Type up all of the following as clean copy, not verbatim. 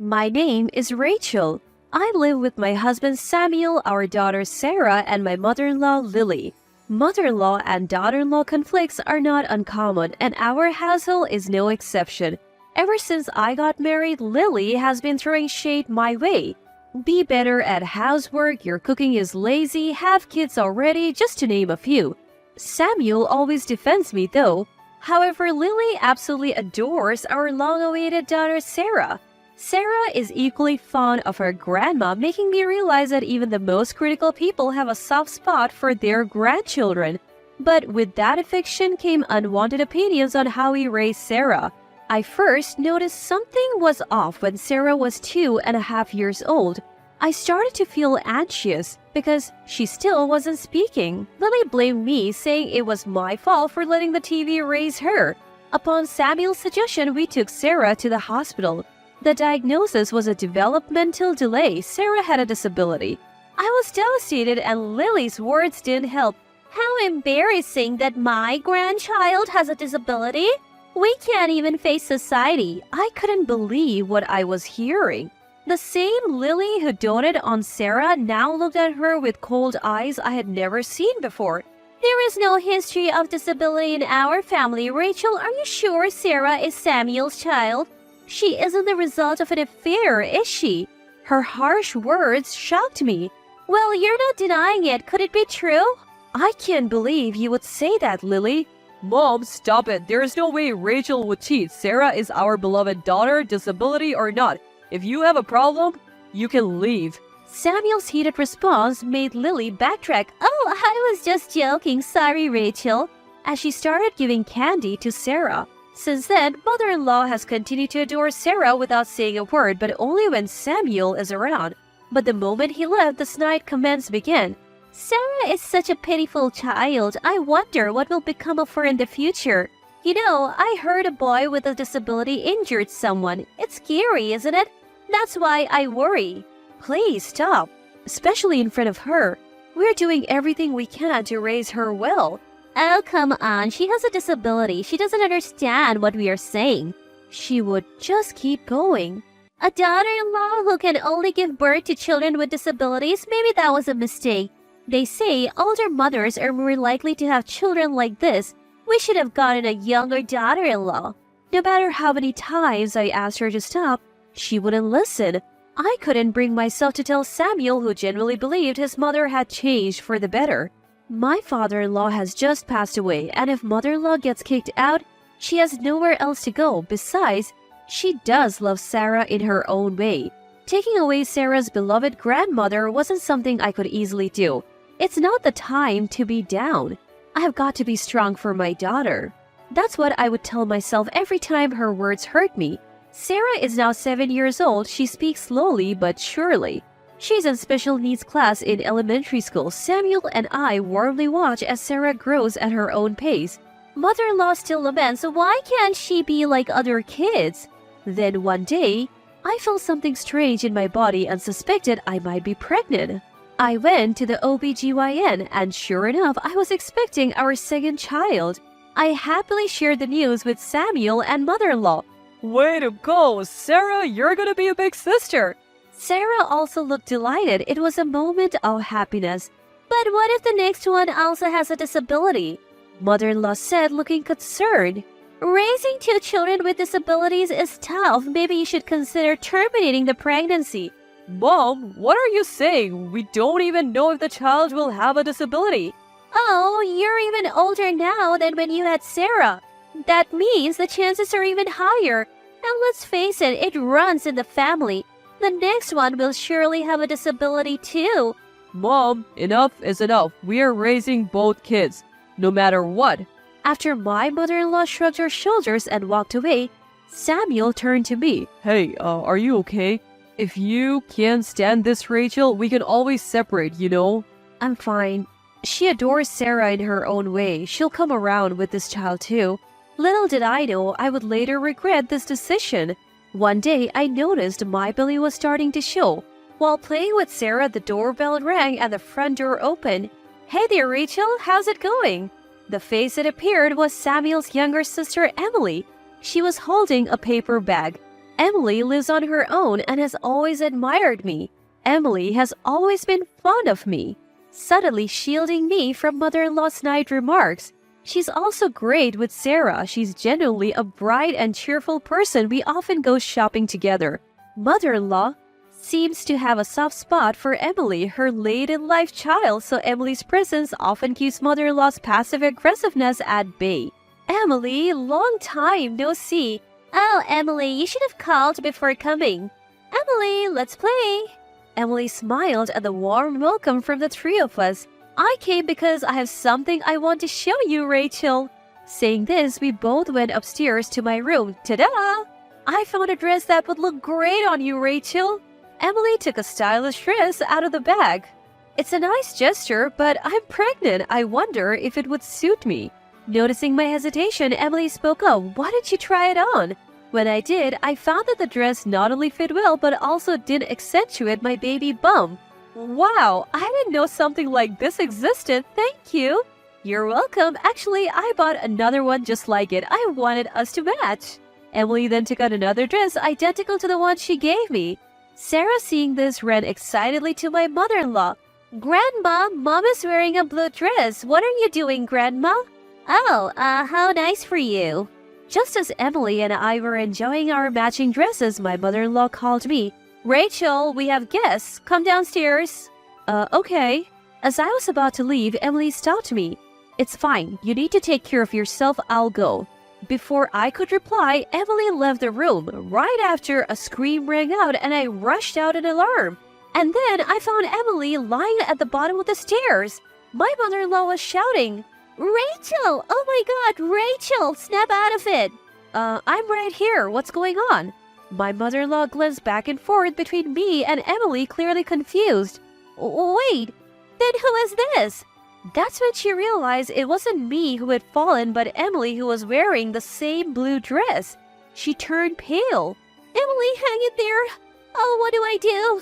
My name is Rachel. I live with my husband Samuel, our daughter Sarah, and my mother-in-law Lily. Mother-in-law and daughter-in-law conflicts are not uncommon, and our household is no exception. Ever since I got married, Lily has been throwing shade my way. Be better at housework, your cooking is lazy, have kids already, just to name a few. Samuel always defends me though. However, Lily absolutely adores our long-awaited daughter Sarah. Sarah is equally fond of her grandma, making me realize that even the most critical people have a soft spot for their grandchildren. But with that affection came unwanted opinions on how we raised Sarah. I first noticed something was off when Sarah was 2.5 years old. I started to feel anxious because she still wasn't speaking. Lily blamed me, saying it was my fault for letting the TV raise her. Upon Samuel's suggestion, we took Sarah to the hospital. The diagnosis was a developmental delay. Sarah had a disability. I was devastated, and Lily's words didn't help. How embarrassing that my grandchild has a disability. We can't even face society. I couldn't believe what I was hearing. The same Lily who doted on Sarah now looked at her with cold eyes I had never seen before. There is no history of disability in our family. Rachel, are you sure Sarah is Samuel's child? She isn't the result of an affair, is she? Her harsh words shocked me. Well, you're not denying it. Could it be true? I can't believe you would say that, Lily. Mom, stop it. There is no way Rachel would cheat. Sarah is our beloved daughter, disability or not. If you have a problem, you can leave. Samuel's heated response made Lily backtrack. Oh, I was just joking. Sorry, Rachel. As she started giving candy to Sarah. Since then, mother-in-law has continued to adore Sarah without saying a word, but only when Samuel is around. But the moment he left, the snide comments began. Sarah is such a pitiful child. I wonder what will become of her in the future. You know, I heard a boy with a disability injured someone. It's scary, isn't it? That's why I worry. Please stop, especially in front of her. We're doing everything we can to raise her well. Oh, come on. She has a disability. She doesn't understand what we are saying. She would just keep going. A daughter-in-law who can only give birth to children with disabilities? Maybe that was a mistake. They say older mothers are more likely to have children like this. We should have gotten a younger daughter-in-law. No matter how many times I asked her to stop, she wouldn't listen. I couldn't bring myself to tell Samuel, who genuinely believed his mother had changed for the better. My father-in-law has just passed away, and if mother-in-law gets kicked out, she has nowhere else to go. Besides, she does love Sarah in her own way. Taking away Sarah's beloved grandmother wasn't something I could easily do. It's not the time to be down. I have got to be strong for my daughter. That's what I would tell myself every time her words hurt me. Sarah is now 7 years old. She speaks slowly but surely. She's in special needs class in elementary school. Samuel and I warmly watch as Sarah grows at her own pace. Mother-in-law still laments, why can't she be like other kids? Then one day, I felt something strange in my body and suspected I might be pregnant. I went to the OBGYN and sure enough, I was expecting our second child. I happily shared the news with Samuel and mother-in-law. Way to go, Sarah, you're gonna be a big sister. Sarah also looked delighted. It was a moment of happiness. But what if the next one also has a disability? Mother-in-law said, looking concerned. Raising 2 children with disabilities is tough. Maybe you should consider terminating the pregnancy. Mom, what are you saying? We don't even know if the child will have a disability. Oh, you're even older now than when you had Sarah. That means the chances are even higher. And let's face it, it runs in the family. The next one will surely have a disability too. Mom, enough is enough. We are raising both kids, no matter what. After my mother-in-law shrugged her shoulders and walked away, Samuel turned to me. Hey, are you okay? If you can't stand this, Rachel, we can always separate, you know? I'm fine. She adores Sarah in her own way. She'll come around with this child too. Little did I know I would later regret this decision. One day, I noticed my belly was starting to show. While playing with Sarah, the doorbell rang and the front door opened. Hey there, Rachel. How's it going? The face that appeared was Samuel's younger sister, Emily. She was holding a paper bag. Emily lives on her own and has always admired me. Emily has always been fond of me, subtly shielding me from mother-in-law's snide remarks. She's also great with Sarah. She's genuinely a bright and cheerful person. We often go shopping together. Mother-in-law seems to have a soft spot for Emily, her late-in-life child, so Emily's presence often keeps mother-in-law's passive aggressiveness at bay. Emily, long time no see. Oh, Emily, you should have called before coming. Emily, let's play. Emily smiled at the warm welcome from the three of us. I came because I have something I want to show you, Rachel. Saying this, we both went upstairs to my room. Ta-da! I found a dress that would look great on you, Rachel. Emily took a stylish dress out of the bag. It's a nice gesture, but I'm pregnant. I wonder if it would suit me. Noticing my hesitation, Emily spoke up. Why don't you try it on? When I did, I found that the dress not only fit well, but also did accentuate my baby bump. Wow, I didn't know something like this existed. Thank you. You're welcome. Actually, I bought another one just like it. I wanted us to match. Emily then took out another dress identical to the one she gave me. Sarah, seeing this, ran excitedly to my mother-in-law. Grandma, Mom is wearing a blue dress. What are you doing, Grandma? Oh, how nice for you. Just as Emily and I were enjoying our matching dresses, my mother-in-law called me. Rachel, we have guests. Come downstairs. Okay. As I was about to leave, Emily stopped me. It's fine. You need to take care of yourself. I'll go. Before I could reply, Emily left the room. Right after, a scream rang out and I rushed out in alarm. And then I found Emily lying at the bottom of the stairs. My mother-in-law was shouting, Rachel! Oh my God, Rachel! Snap out of it! I'm right here. What's going on? My mother-in-law glanced back and forth between me and Emily, clearly confused. Wait, then who is this? That's when she realized it wasn't me who had fallen, but Emily, who was wearing the same blue dress. She turned pale. Emily, hang in there. Oh, what do I do?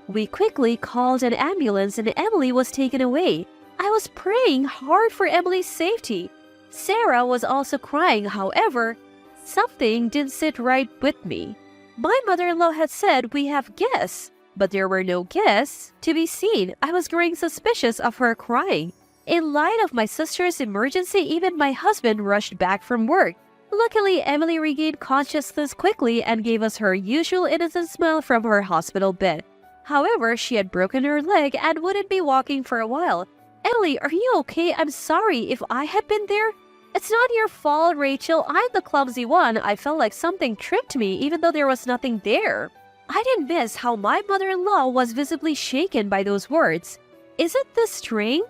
We quickly called an ambulance and Emily was taken away. I was praying hard for Emily's safety. Sarah was also crying. However, something didn't sit right with me. My mother-in-law had said we have guests, but there were no guests to be seen. I was growing suspicious of her crying. In light of my sister's emergency, even my husband rushed back from work. Luckily, Emily regained consciousness quickly and gave us her usual innocent smile from her hospital bed. However, she had broken her leg and wouldn't be walking for a while. Emily, are you okay? I'm sorry if I had been there. It's not your fault, Rachel. I'm the clumsy one. I felt like something tripped me even though there was nothing there. I didn't miss how my mother-in-law was visibly shaken by those words. Is it the string?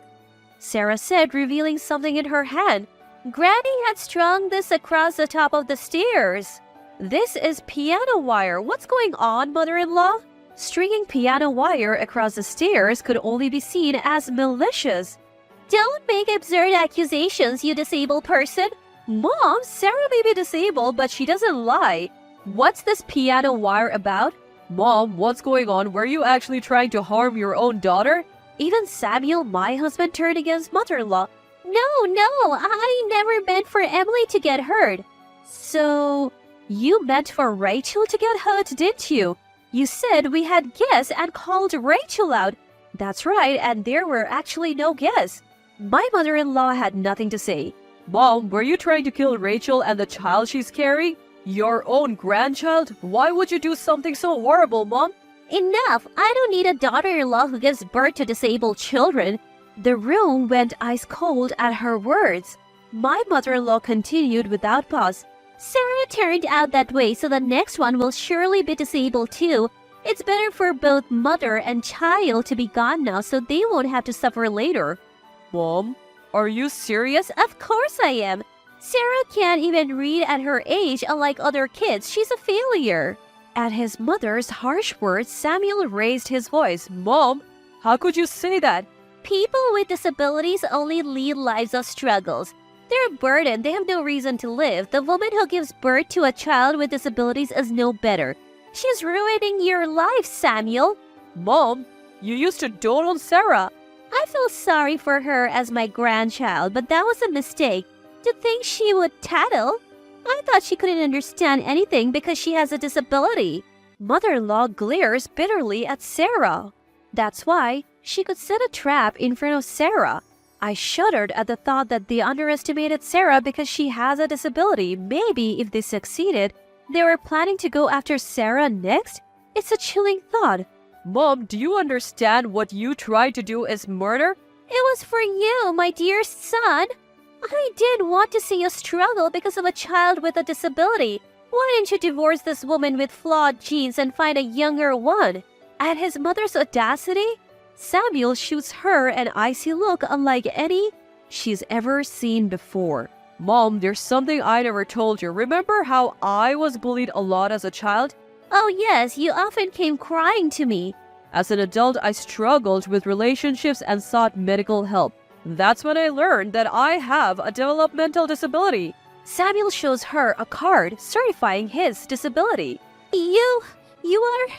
Sarah said, revealing something in her hand. Granny had strung this across the top of the stairs. This is piano wire. What's going on, mother-in-law? Stringing piano wire across the stairs could only be seen as malicious. Don't make absurd accusations, you disabled person. Mom, Sarah may be disabled, but she doesn't lie. What's this piano wire about? Mom, what's going on? Were you actually trying to harm your own daughter? Even Samuel, my husband, turned against mother-in-law. No, I never meant for Emily to get hurt. So, you meant for Rachel to get hurt, didn't you? You said we had guests and called Rachel out. That's right, and there were actually no guests. My mother-in-law had nothing to say. Mom, were you trying to kill Rachel and the child she's carrying? Your own grandchild? Why would you do something so horrible, Mom? Enough! I don't need a daughter-in-law who gives birth to disabled children. The room went ice cold at her words. My mother-in-law continued without pause. Sarah turned out that way, so the next one will surely be disabled too. It's better for both mother and child to be gone now so they won't have to suffer later. Mom, are you serious? Of course I am. Sarah can't even read at her age, unlike other kids. She's a failure. At his mother's harsh words, Samuel raised his voice. Mom, how could you say that? People with disabilities only lead lives of struggles. They're a burden. They have no reason to live. The woman who gives birth to a child with disabilities is no better. She's ruining your life, Samuel. Mom, you used to dote on Sarah. I feel sorry for her as my grandchild, but that was a mistake. To think she would tattle? I thought she couldn't understand anything because she has a disability. Mother-in-law glares bitterly at Sarah. That's why she could set a trap in front of Sarah. I shuddered at the thought that they underestimated Sarah because she has a disability. Maybe if they succeeded, they were planning to go after Sarah next? It's a chilling thought. Mom, do you understand what you tried to do is murder? It was for you, my dear son. I didn't want to see you struggle because of a child with a disability. Why didn't you divorce this woman with flawed genes and find a younger one? At his mother's audacity, Samuel shoots her an icy look unlike any she's ever seen before. Mom, there's something I never told you. Remember how I was bullied a lot as a child? Oh yes, you often came crying to me. As an adult, I struggled with relationships and sought medical help. That's when I learned that I have a developmental disability. Samuel shows her a card certifying his disability. You are...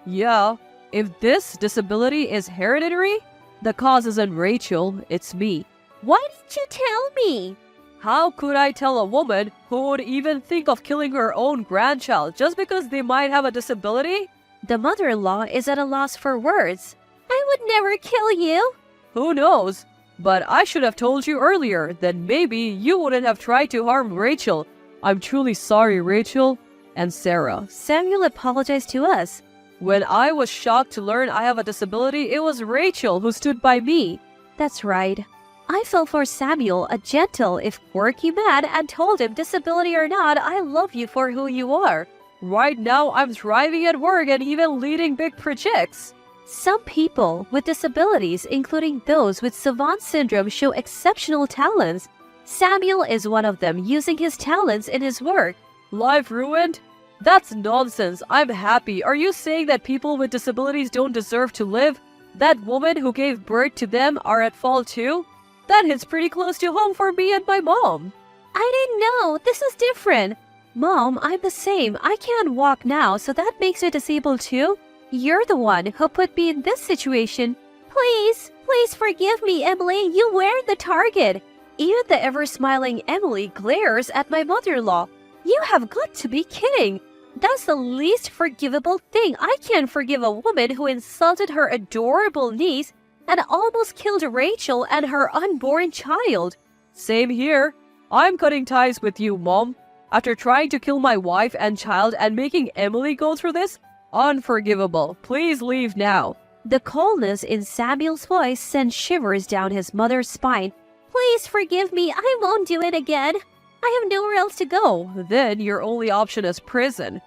Yeah, if this disability is hereditary, the cause isn't Rachel, it's me. Why didn't you tell me? How could I tell a woman who would even think of killing her own grandchild just because they might have a disability? The mother-in-law is at a loss for words. I would never kill you. Who knows? But I should have told you earlier, then maybe you wouldn't have tried to harm Rachel. I'm truly sorry, Rachel and Sarah. Samuel apologized to us. When I was shocked to learn I have a disability, it was Rachel who stood by me. That's right. I felt for Samuel, a gentle if quirky man, and told him, disability or not, I love you for who you are. Right now, I'm thriving at work and even leading big projects. Some people with disabilities, including those with savant syndrome, show exceptional talents. Samuel is one of them, using his talents in his work. Life ruined? That's nonsense. I'm happy. Are you saying that people with disabilities don't deserve to live? That woman who gave birth to them are at fault too? That hits pretty close to home for me and my mom. I didn't know. This is different. Mom, I'm the same. I can't walk now, so that makes me disabled too? You're the one who put me in this situation. Please forgive me, Emily. You were the target. Even the ever-smiling Emily glares at my mother-in-law. You have got to be kidding. That's the least forgivable thing. I can't forgive a woman who insulted her adorable niece and almost killed Rachel and her unborn child. Same here. I'm cutting ties with you, Mom. After trying to kill my wife and child and making Emily go through this, unforgivable. Please leave now. The coldness in Samuel's voice sent shivers down his mother's spine. Please forgive me. I won't do it again. I have nowhere else to go. Then your only option is prison.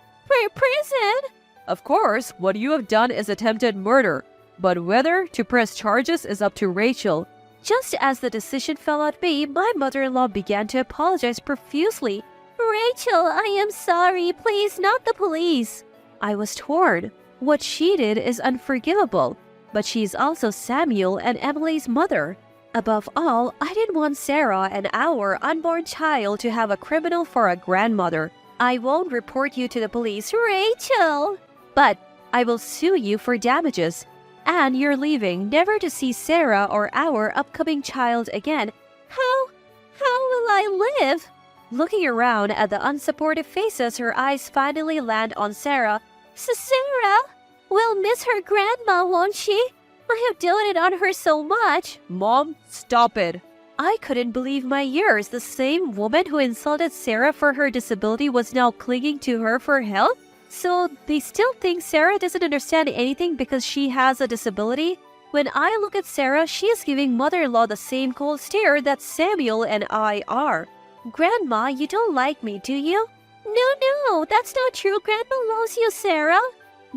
Prison? Of course, what you have done is attempted murder. But whether to press charges is up to Rachel. Just as the decision fell on me, my mother-in-law began to apologize profusely. Rachel, I am sorry. Please, not the police. I was torn. What she did is unforgivable, but she's also Samuel and Emily's mother. Above all, I didn't want Sarah and our unborn child to have a criminal for a grandmother. I won't report you to the police, Rachel. But I will sue you for damages. And you're leaving, never to see Sarah or our upcoming child again. How will I live? Looking around at the unsupportive faces, her eyes finally land on Sarah. Sarah will miss her grandma, won't she? I have doted on her so much. Mom, stop it. I couldn't believe my ears. The same woman who insulted Sarah for her disability was now clinging to her for help? So they still think Sarah doesn't understand anything because she has a disability? When I look at Sarah, she is giving mother-in-law the same cold stare that Samuel and I are. Grandma, you don't like me, do you? No, that's not true. Grandma loves you, Sarah.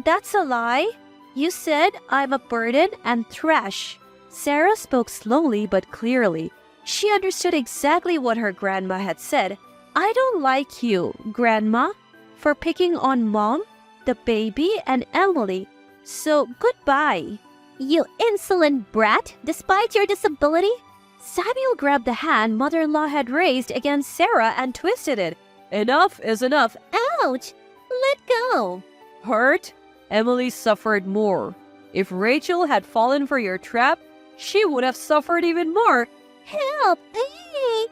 That's a lie. You said I'm a burden and trash. Sarah spoke slowly but clearly. She understood exactly what her grandma had said. I don't like you, Grandma, for picking on Mom, the baby, and Emily. So goodbye. You insolent brat, despite your disability. Samuel grabbed the hand mother-in-law had raised against Sarah and twisted it. Enough is enough. Ouch! Let go. Hurt? Emily suffered more. If Rachel had fallen for your trap, she would have suffered even more. Help! Ache!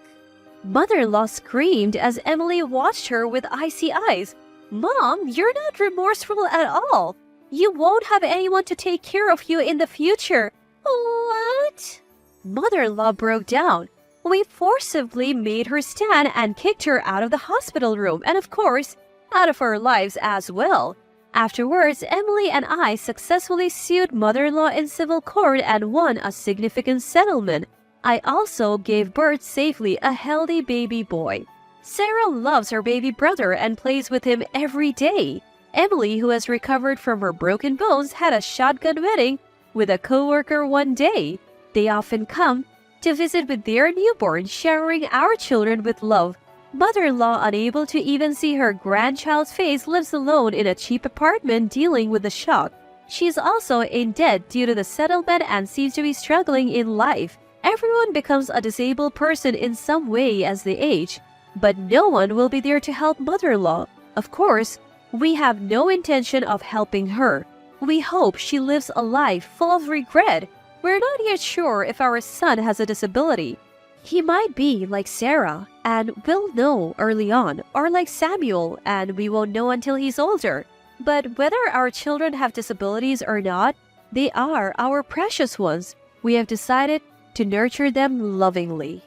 Mother-in-law screamed as Emily watched her with icy eyes. Mom, you're not remorseful at all. You won't have anyone to take care of you in the future. What? Mother-in-law broke down. We forcibly made her stand and kicked her out of the hospital room and, of course, out of our lives as well. Afterwards, Emily and I successfully sued mother-in-law in civil court and won a significant settlement. I also gave birth safely a healthy baby boy. Sarah loves her baby brother and plays with him every day. Emily, who has recovered from her broken bones, had a shotgun wedding with a coworker one day. They often come to visit with their newborn, showering our children with love. Mother-in-law, unable to even see her grandchild's face, lives alone in a cheap apartment dealing with the shock. She is also in debt due to the settlement and seems to be struggling in life. Everyone becomes a disabled person in some way as they age, but no one will be there to help mother-in-law. Of course, we have no intention of helping her. We hope she lives a life full of regret. We're not yet sure if our son has a disability. He might be like Sarah, and we'll know early on, or like Samuel, and we won't know until he's older. But whether our children have disabilities or not, they are our precious ones. We have decided to nurture them lovingly.